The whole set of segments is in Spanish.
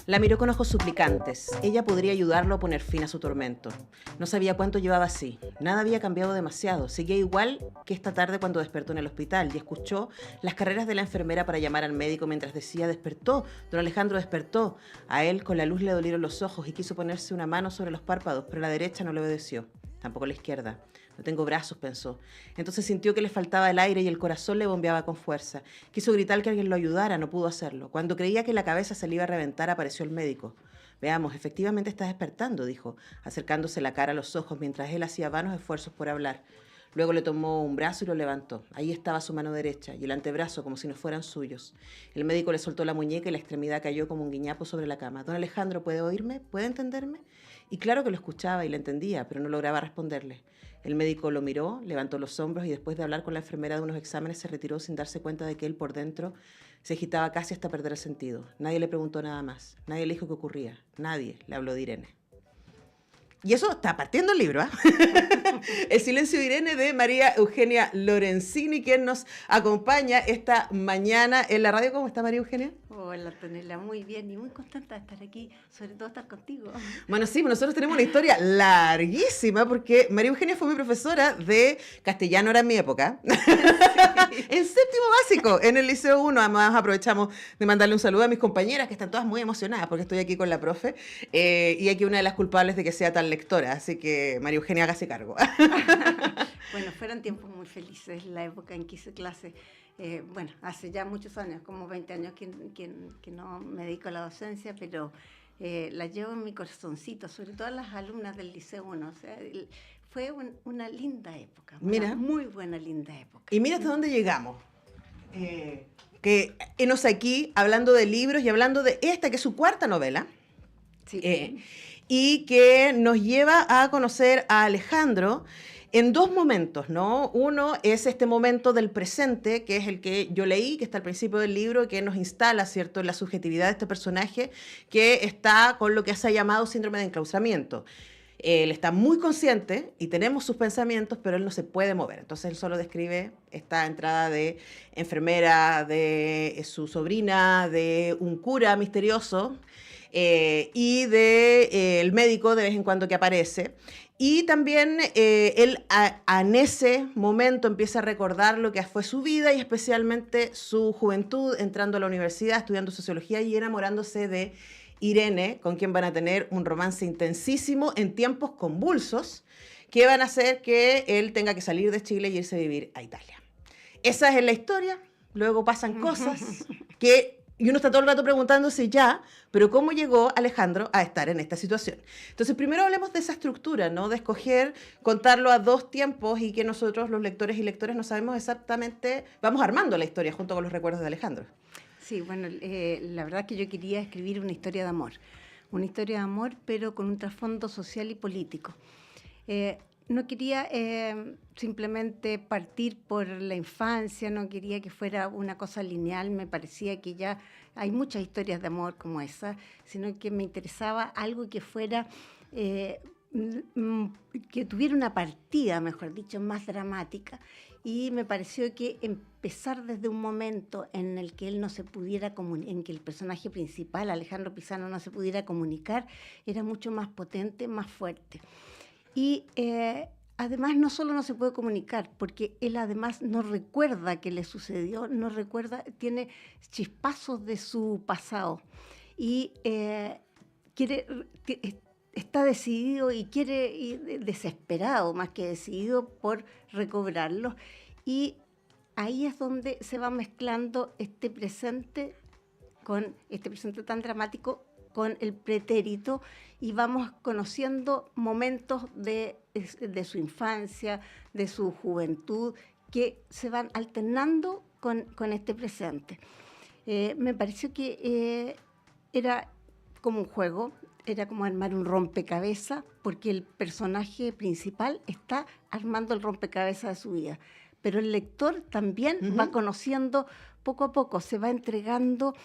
La miró con ojos suplicantes. Ella podría ayudarlo a poner fin a su tormento. No sabía cuánto llevaba así. Nada había cambiado demasiado. Seguía igual que esta tarde cuando despertó en el hospital y escuchó las carreras de la enfermera para llamar al médico mientras decía: despertó, don Alejandro despertó. A él con la luz le dolieron los ojos y quiso ponerse una mano sobre los párpados, pero la derecha no le obedeció. Tampoco la izquierda. No tengo brazos, pensó. Entonces sintió que le faltaba el aire y el corazón le bombeaba con fuerza. Quiso gritar que alguien lo ayudara, no pudo hacerlo. Cuando creía que la cabeza se le iba a reventar, apareció el médico. Veamos, efectivamente está despertando, dijo, acercándose la cara a los ojos mientras él hacía vanos esfuerzos por hablar. Luego le tomó un brazo y lo levantó. Ahí estaba su mano derecha y el antebrazo como si no fueran suyos. El médico le soltó la muñeca y la extremidad cayó como un guiñapo sobre la cama. Don Alejandro, ¿puede oírme? ¿Puede entenderme? Y claro que lo escuchaba y le entendía, pero no lograba responderle. El médico lo miró, levantó los hombros y después de hablar con la enfermera de unos exámenes se retiró sin darse cuenta de que él por dentro se agitaba casi hasta perder el sentido. Nadie le preguntó nada más. Nadie le dijo qué ocurría. Nadie le habló de Irene. Y eso está partiendo el libro, ¿eh? El silencio de Irene de María Eugenia Lorenzini, quien nos acompaña esta mañana en la radio. ¿Cómo está María Eugenia? Hola, Antonella, muy bien y muy contenta de estar aquí, sobre todo estar contigo. Bueno, sí, nosotros tenemos una historia larguísima porque María Eugenia fue mi profesora de castellano, era en mi época, sí. En séptimo básico, en el Liceo 1. Además aprovechamos de mandarle un saludo a mis compañeras que están todas muy emocionadas porque estoy aquí con la profe y aquí una de las culpables de que sea tan lectora, así que María Eugenia, hágase cargo. Bueno, fueron tiempos muy felices, la época en que hice clase. Bueno, hace ya muchos años, como 20 años que no me dedico a la docencia, pero la llevo en mi corazoncito, sobre todo a las alumnas del Liceo 1. O sea, fue una linda época, mira, muy buena, linda época. Y mira hasta dónde llegamos. Que enos aquí hablando de libros y hablando de esta, que es su cuarta novela. Sí. Y que nos lleva a conocer a Alejandro en dos momentos, ¿no? Uno es este momento del presente, que es el que yo leí, que está al principio del libro, que nos instala, ¿cierto?, en la subjetividad de este personaje, que está con lo que se ha llamado síndrome de enclaustramiento. Él está muy consciente y tenemos sus pensamientos, pero él no se puede mover. Entonces él solo describe esta entrada de enfermera, de su sobrina, de un cura misterioso, y de el médico de vez en cuando que aparece. Y también él en ese momento empieza a recordar lo que fue su vida y especialmente su juventud, entrando a la universidad, estudiando sociología y enamorándose de Irene, con quien van a tener un romance intensísimo en tiempos convulsos que van a hacer que él tenga que salir de Chile y irse a vivir a Italia. Esa es la historia. Luego pasan cosas que... Y uno está todo el rato preguntándose ya, pero ¿cómo llegó Alejandro a estar en esta situación? Entonces, primero hablemos de esa estructura, ¿no? De escoger, contarlo a dos tiempos y que nosotros, los lectores y lectoras, no sabemos exactamente... Vamos armando la historia junto con los recuerdos de Alejandro. Sí, bueno, la verdad es que yo quería escribir una historia de amor. Una historia de amor, pero con un trasfondo social y político. No quería simplemente partir por la infancia, no quería que fuera una cosa lineal, me parecía que ya hay muchas historias de amor como esa, sino que me interesaba algo que fuera, que tuviera una partida, mejor dicho, más dramática. Y me pareció que empezar desde un momento en el que él no se pudiera en que el personaje principal, Alejandro Pisano, no se pudiera comunicar, era mucho más potente, más fuerte. Y además no solo no se puede comunicar, porque él además no recuerda qué le sucedió, no recuerda, tiene chispazos de su pasado y está decidido y desesperado más que decidido por recobrarlo. Y ahí es donde se va mezclando este presente tan dramático con el pretérito y vamos conociendo momentos de su infancia, de su juventud, que se van alternando con este presente. Me pareció que era como un juego, era como armar un rompecabezas, porque el personaje principal está armando el rompecabezas de su vida. Pero el lector también va conociendo poco a poco, se va entregando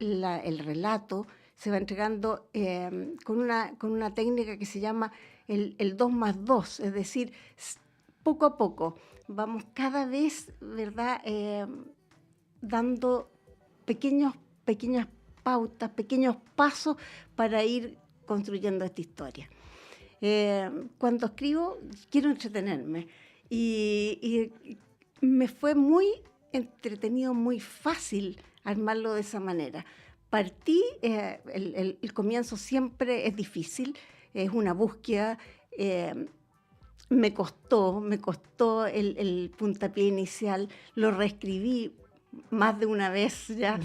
el relato, se va entregando con una técnica que se llama el 2+2, es decir, poco a poco vamos cada vez, ¿verdad?, dando pequeños pequeñas pautas, pequeños pasos para ir construyendo esta historia. Cuando escribo, quiero entretenerme y me fue muy entretenido, muy fácil armarlo de esa manera. Partí, el comienzo siempre es difícil, es una búsqueda. Me costó el puntapié inicial, lo reescribí más de una vez ya,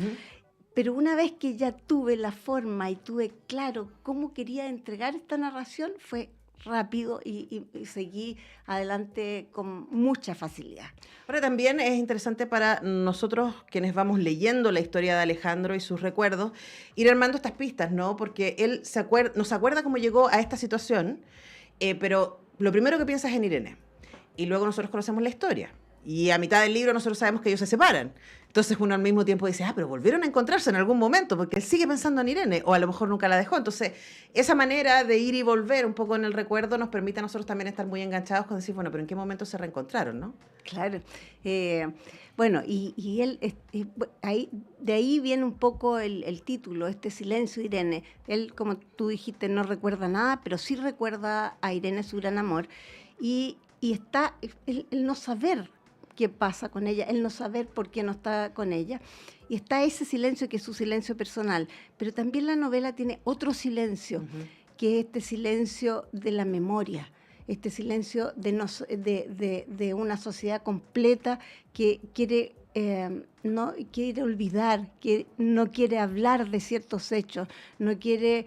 pero una vez que ya tuve la forma y tuve claro cómo quería entregar esta narración, fue rápido y seguí adelante con mucha facilidad. Ahora también es interesante para nosotros, quienes vamos leyendo la historia de Alejandro y sus recuerdos, ir armando estas pistas, ¿no? Porque él nos acuerda cómo llegó a esta situación, pero lo primero que piensa es en Irene. Y luego nosotros conocemos la historia. Y a mitad del libro nosotros sabemos que ellos se separan. Entonces uno al mismo tiempo dice, pero volvieron a encontrarse en algún momento, porque él sigue pensando en Irene, o a lo mejor nunca la dejó. Entonces, esa manera de ir y volver un poco en el recuerdo nos permite a nosotros también estar muy enganchados con decir, bueno, pero ¿en qué momento se reencontraron, no? Claro. Bueno, y él, de ahí viene un poco el título, este silencio, Irene. Él, como tú dijiste, no recuerda nada, pero sí recuerda a Irene, su gran amor. Y está el no saber qué pasa con ella, el no saber por qué no está con ella. Y está ese silencio que es su silencio personal. Pero también la novela tiene otro silencio, que es este silencio de la memoria, este silencio de una sociedad completa que quiere, no quiere olvidar, que no quiere hablar de ciertos hechos, no quiere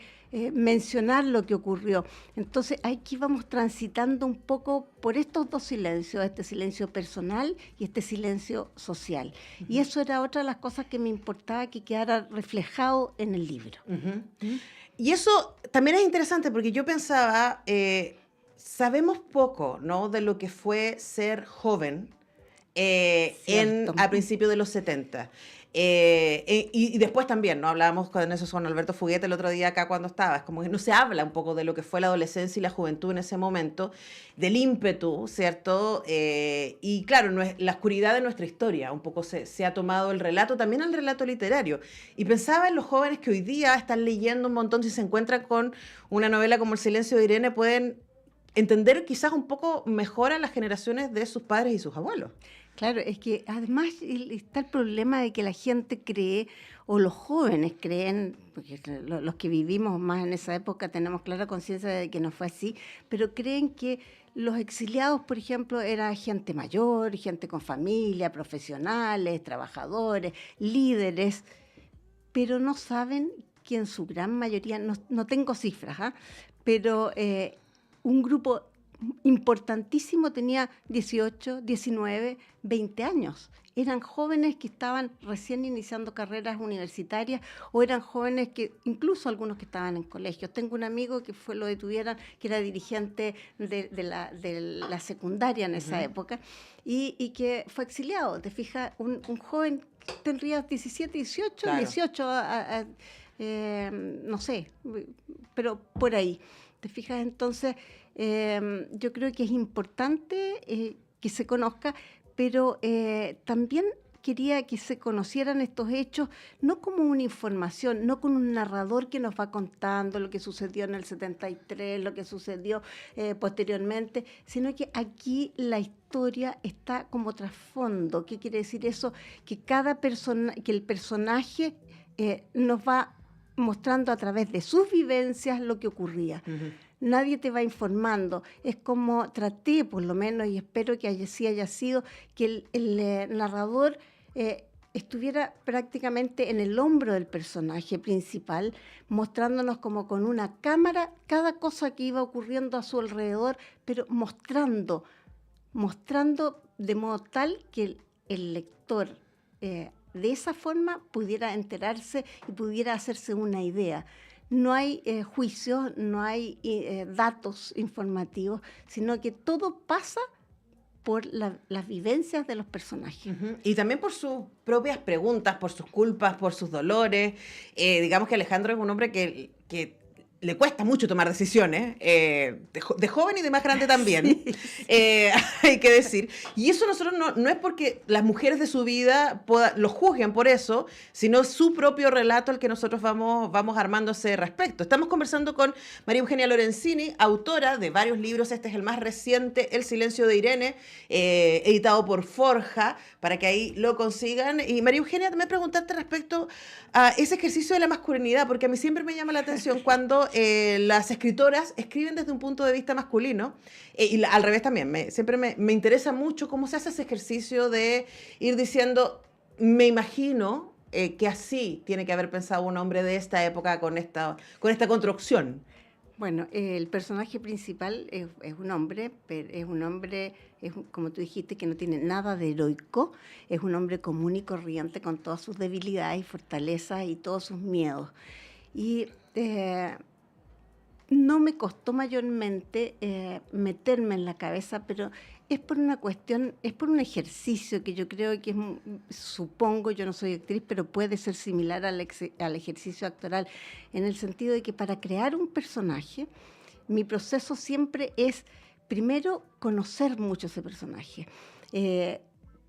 mencionar lo que ocurrió. Entonces aquí vamos transitando un poco por estos dos silencios, este silencio personal y este silencio social. Y eso era otra de las cosas que me importaba que quedara reflejado en el libro. Y eso también es interesante porque yo pensaba, sabemos poco, ¿no?, de lo que fue ser joven a principios de los 70. Y después también, ¿no? Hablábamos con eso con Alberto Fuguete el otro día acá cuando estaba. Es como que no se habla un poco de lo que fue la adolescencia y la juventud en ese momento, del ímpetu, ¿cierto? Y claro, la oscuridad de nuestra historia. Un poco se ha tomado el relato, también el relato literario. Y pensaba en los jóvenes que hoy día están leyendo un montón, si se encuentran con una novela como El silencio de Irene, pueden entender quizás un poco mejor a las generaciones de sus padres y sus abuelos. Claro, es que además está el problema de que la gente cree, o los jóvenes creen, porque los que vivimos más en esa época tenemos clara conciencia de que no fue así, pero creen que los exiliados, por ejemplo, era gente mayor, gente con familia, profesionales, trabajadores, líderes, pero no saben que en su gran mayoría, no tengo cifras, pero un grupo importantísimo tenía 18, 19, 20 años. Eran jóvenes que estaban recién iniciando carreras universitarias o eran jóvenes que, incluso algunos que estaban en colegios. Tengo un amigo que lo detuvieron, que era dirigente de la secundaria en esa época y que fue exiliado. Te fijas, un joven que tendría 17, 18, claro. 18, no sé, pero por ahí. ¿Te fijas? Entonces, yo creo que es importante que se conozca, pero también quería que se conocieran estos hechos, no como una información, no con un narrador que nos va contando lo que sucedió en el 73, lo que sucedió posteriormente, sino que aquí la historia está como trasfondo. ¿Qué quiere decir eso? Que que el personaje nos va mostrando a través de sus vivencias lo que ocurría. Nadie te va informando. Es como traté, por lo menos, y espero que así haya sido, que el narrador estuviera prácticamente en el hombro del personaje principal, mostrándonos como con una cámara cada cosa que iba ocurriendo a su alrededor, pero mostrando de modo tal que el lector de esa forma pudiera enterarse y pudiera hacerse una idea. No hay juicios, no hay datos informativos, sino que todo pasa por las vivencias de los personajes. Y también por sus propias preguntas, por sus culpas, por sus dolores. Digamos que Alejandro es un hombre que le cuesta mucho tomar decisiones, de joven y de más grande también, Sí. hay que decir. Y eso nosotros no es porque las mujeres de su vida lo juzguen por eso, sino su propio relato al que nosotros vamos armando ese respecto. Estamos conversando con María Eugenia Lorenzini, autora de varios libros. Este es el más reciente, El silencio de Irene, editado por Forja, para que ahí lo consigan. Y María Eugenia, me preguntaste respecto a ese ejercicio de la masculinidad, porque a mí siempre me llama la atención cuando las escritoras escriben desde un punto de vista masculino, al revés también, siempre me interesa mucho cómo se hace ese ejercicio de ir diciendo, me imagino que así tiene que haber pensado un hombre de esta época con esta construcción. Bueno, el personaje principal es un hombre, pero es un hombre, como tú dijiste, que no tiene nada de heroico, es un hombre común y corriente con todas sus debilidades y fortalezas y todos sus miedos. Y no me costó mayormente meterme en la cabeza, pero es por una cuestión, es por un ejercicio que yo creo que supongo, yo no soy actriz, pero puede ser similar al ejercicio actoral, en el sentido de que para crear un personaje, mi proceso siempre es, primero, conocer mucho ese personaje.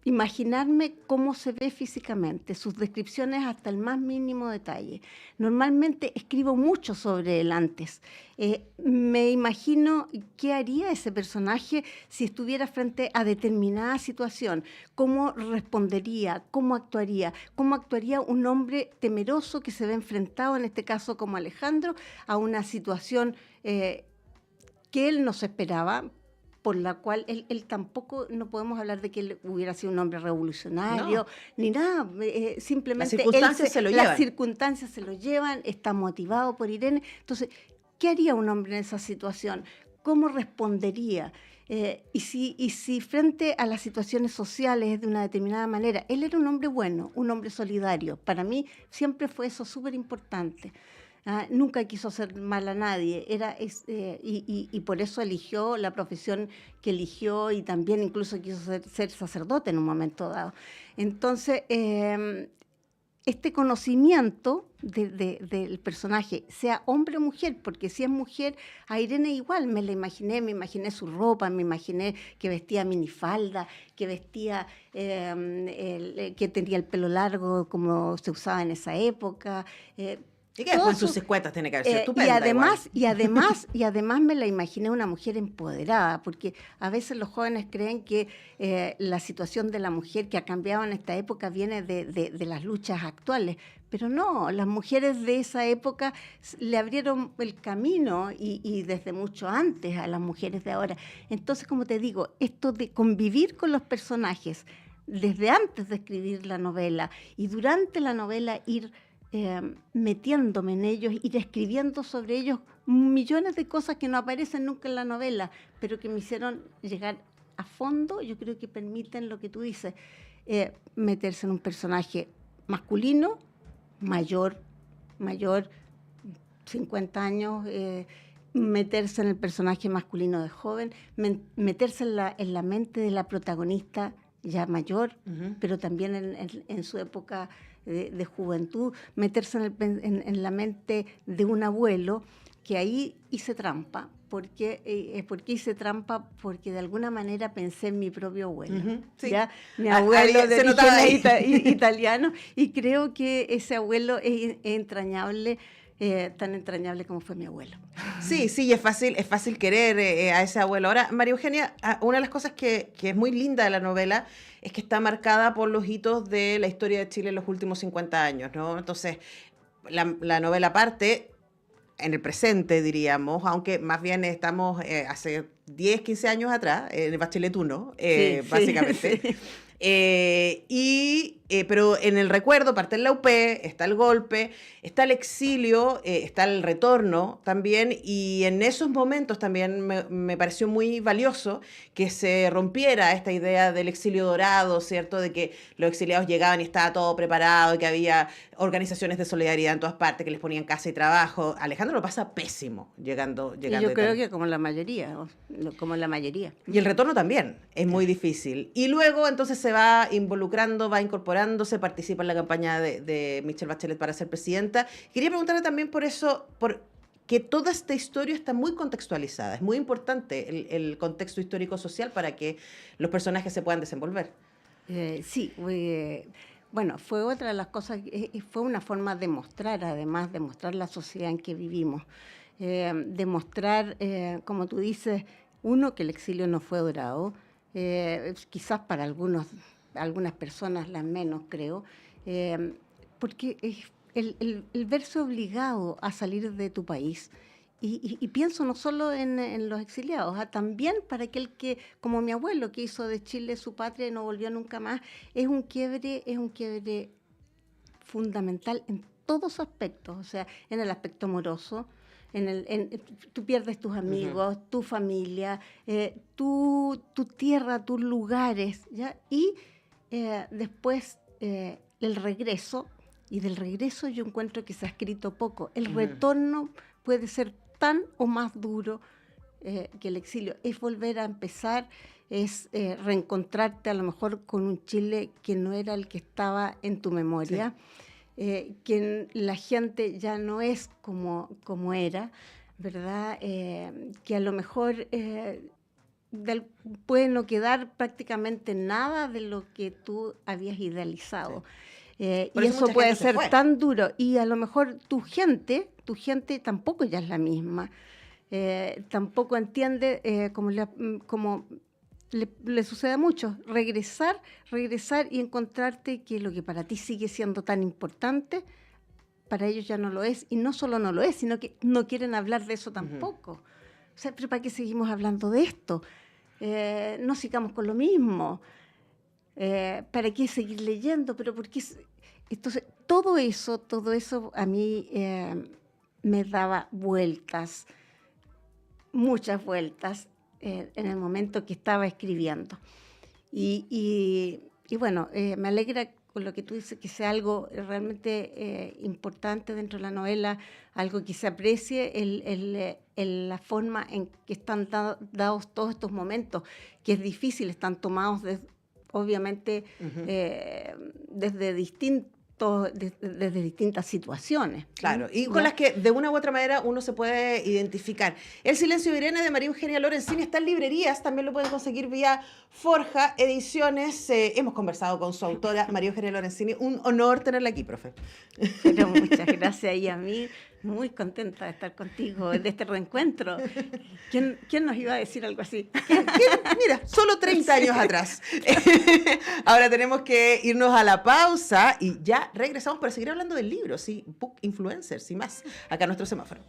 Imaginarme cómo se ve físicamente, sus descripciones hasta el más mínimo detalle. Normalmente escribo mucho sobre él antes. Me imagino qué haría ese personaje si estuviera frente a determinada situación, cómo respondería, cómo actuaría un hombre temeroso que se ve enfrentado, en este caso como Alejandro, a una situación que él no se esperaba, por la cual él tampoco, no podemos hablar de que él hubiera sido un hombre revolucionario, ni nada, simplemente las circunstancias se lo llevan, está motivado por Irene. Entonces, ¿qué haría un hombre en esa situación? ¿Cómo respondería? Y si frente a las situaciones sociales de una determinada manera, él era un hombre bueno, un hombre solidario. Para mí siempre fue eso súper importante. Nunca quiso hacer mal a nadie, y por eso eligió la profesión que eligió y también incluso quiso ser sacerdote en un momento dado. Entonces, este conocimiento del personaje, sea hombre o mujer, porque si es mujer, a Irene igual me imaginé su ropa, me imaginé que vestía minifalda, que vestía, que tenía el pelo largo como se usaba en esa época. Y que después sus escuetas tiene que haber sido estupenda. Y además me la imaginé una mujer empoderada, porque a veces los jóvenes creen que la situación de la mujer que ha cambiado en esta época viene de las luchas actuales. Pero no, las mujeres de esa época le abrieron el camino y desde mucho antes a las mujeres de ahora. Entonces, como te digo, esto de convivir con los personajes desde antes de escribir la novela y durante la novela ir metiéndome en ellos, ir escribiendo sobre ellos millones de cosas que no aparecen nunca en la novela, pero que me hicieron llegar a fondo, yo creo que permiten lo que tú dices, meterse en un personaje masculino, mayor, 50 años, meterse en el personaje masculino de joven, meterse en la mente de la protagonista ya mayor, pero también en su época de juventud, meterse en la mente de un abuelo, que ahí hice trampa. Porque hice trampa porque de alguna manera pensé en mi propio abuelo. Sí. ¿Ya? Mi abuelo de origen italiano, y creo que ese abuelo es entrañable, tan entrañable como fue mi abuelo. Sí, es fácil querer a ese abuelo. Ahora, María Eugenia, una de las cosas que es muy linda de la novela es que está marcada por los hitos de la historia de Chile en los últimos 50 años, ¿no? Entonces, la novela parte en el presente, diríamos, aunque más bien estamos hace 10, 15 años atrás, en el Bachelet 1, básicamente. Sí. Pero en el recuerdo parte en la UP, está el golpe, está el exilio, está el retorno también, y en esos momentos también me pareció muy valioso que se rompiera esta idea del exilio dorado, ¿cierto? De que los exiliados llegaban y estaba todo preparado, que había organizaciones de solidaridad en todas partes que les ponían casa y trabajo. Alejandro lo pasa pésimo llegando. Y yo creo que como la mayoría. Y el retorno también es muy difícil. Y luego entonces se va involucrando, va incorporándose, participa en la campaña de Michelle Bachelet para ser presidenta. Quería preguntarle también por eso, que toda esta historia está muy contextualizada. Es muy importante el contexto histórico-social para que los personajes se puedan desenvolver. Sí, bueno, fue otra de las cosas, fue una forma de mostrar, además, de mostrar la sociedad en que vivimos, de mostrar, como tú dices, uno, que el exilio no fue dorado, quizás para algunas personas, las menos creo, porque el verse obligado a salir de tu país, y pienso no solo en los exiliados, también para aquel que, como mi abuelo, que hizo de Chile su patria y no volvió nunca más, es un quiebre fundamental en todos aspectos, o sea, en el aspecto amoroso, tú pierdes tus amigos, tu familia, tu tierra, tus lugares, ¿ya? Y después el regreso, y del regreso yo encuentro que se ha escrito poco. El retorno puede ser tan o más duro que el exilio. Es volver a empezar, es reencontrarte a lo mejor con un Chile que no era el que estaba en tu memoria, que la gente ya no es como era, ¿verdad? Que a lo mejor puede no quedar prácticamente nada de lo que tú habías idealizado. Y eso puede ser tan duro. Y a lo mejor tu gente tampoco ya es la misma. Tampoco entiende, como le sucede a muchos, regresar y encontrarte que lo que para ti sigue siendo tan importante, para ellos ya no lo es. Y no solo no lo es, sino que no quieren hablar de eso tampoco. O sea, ¿pero para qué seguimos hablando de esto? No sigamos con lo mismo. ¿Para qué seguir leyendo? Pero ¿por qué? Entonces, todo eso a mí me daba vueltas, muchas vueltas, en el momento que estaba escribiendo. Y bueno, me alegra con lo que tú dices, que sea algo realmente importante dentro de la novela, algo que se aprecie la forma en que están dados todos estos momentos, que es difícil, están tomados obviamente desde distintas situaciones. Claro, y con las que de una u otra manera uno se puede identificar. El silencio de Irene de María Eugenia Lorenzini está en librerías, también lo pueden conseguir vía Forja Ediciones. Hemos conversado con su autora, María Eugenia Lorenzini. Un honor tenerla aquí, profe. Pero muchas gracias, y a mí muy contenta de estar contigo, de este reencuentro. ¿Quién nos iba a decir algo así? Mira, solo 30 años atrás. Ahora tenemos que irnos a la pausa y ya regresamos para seguir hablando del libro, sí, Book Influencers y más, acá en nuestro semáforo.